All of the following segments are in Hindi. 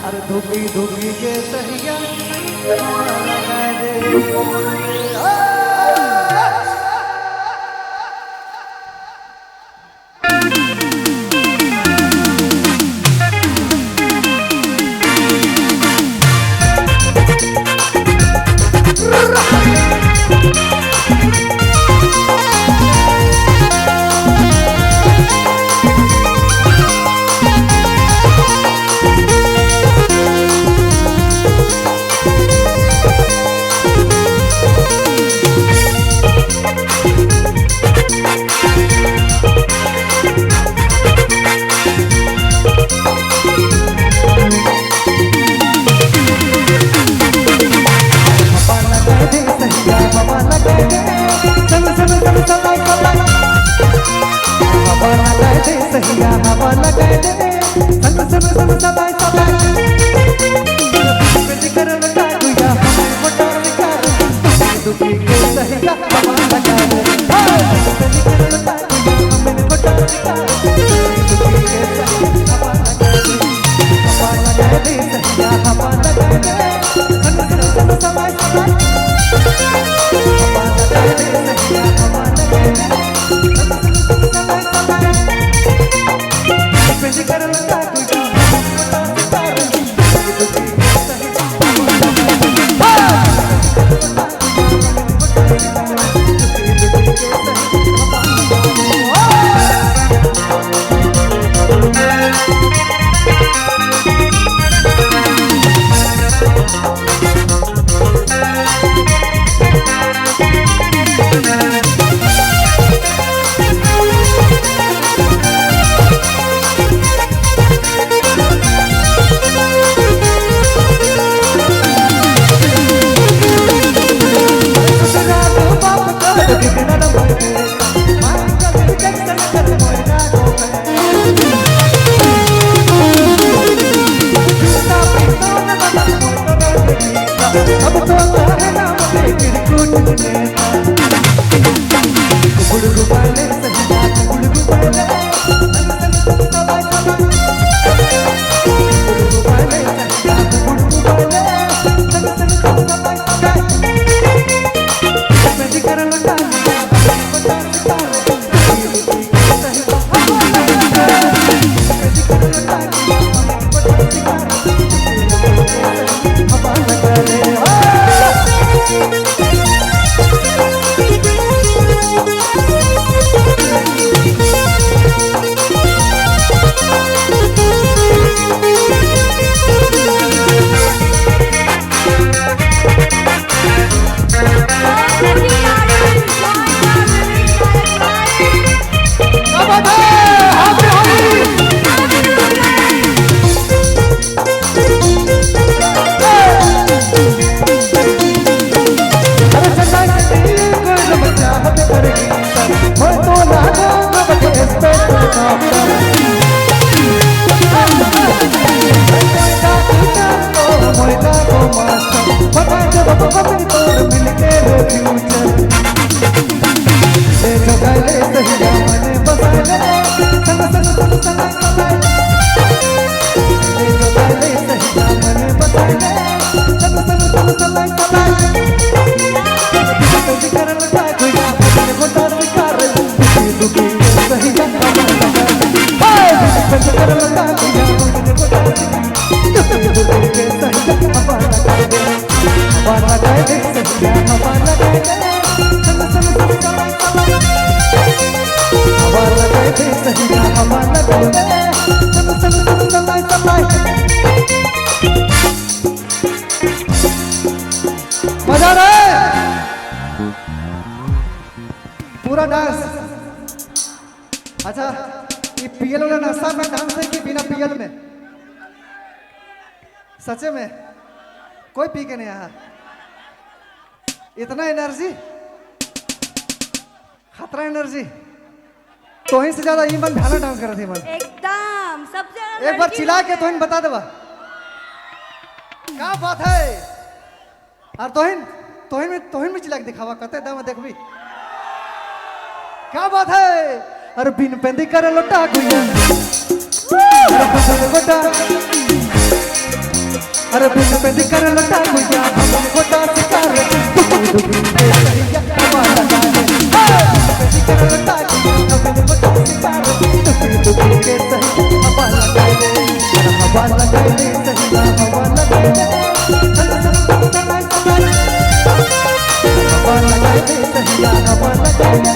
अरे धुकी धुकी के सहिया लगा दे। सहिया हवा लगा दे सन सन सन सबाय सबाय बिन कर लगा दुया हमें मोटा निकाल दुखी के सहिया हवा लगा दे बिन कर लगा दुया हमें मोटा निकाल दुखी के सहिया हवा लगा दे सहिया हवा लगा दे सन सन सन सबाय सबाय हवा लगा दे सहिया हवा लगा दे सन सन सन सबाय सबाय बिन कर लगा दुया मोटा निकाल दुखी के सहिया हवा लगा मजा रहा पूरा डांस। अच्छा ये पीएल वाला नशा में डांस है कि बिना पीएल में? सचे में कोई पी के नहीं आया? इतना एनर्जी, खतरा एनर्जी। तो ही से ज्यादा ईमन भाला डांस कर रही मन एकदम सबसे ज्यादा। एक बार चिल्ला के तोहिन बता देवा क्या बात है। और तोहिन में चिल्ला के दिखावा कते दम देखबी क्या बात है। अरे बिन पेंदी कर लोटा गुइया अरे पसंद गोटा अरे बिन पे कर लटा गुया हमने गोटा शिकार दुखी दुखी के सैया हवा लगा दे बिन पे कर लटा गुया हमने गोटा शिकार दुखी दुखी के सैया हवा लगा दे हवा लगा दे सैया हवा लगा दे हवा लगा दे सैया हवा लगा दे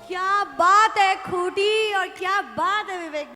क्या बात है खूटी और क्या बात है विवेक।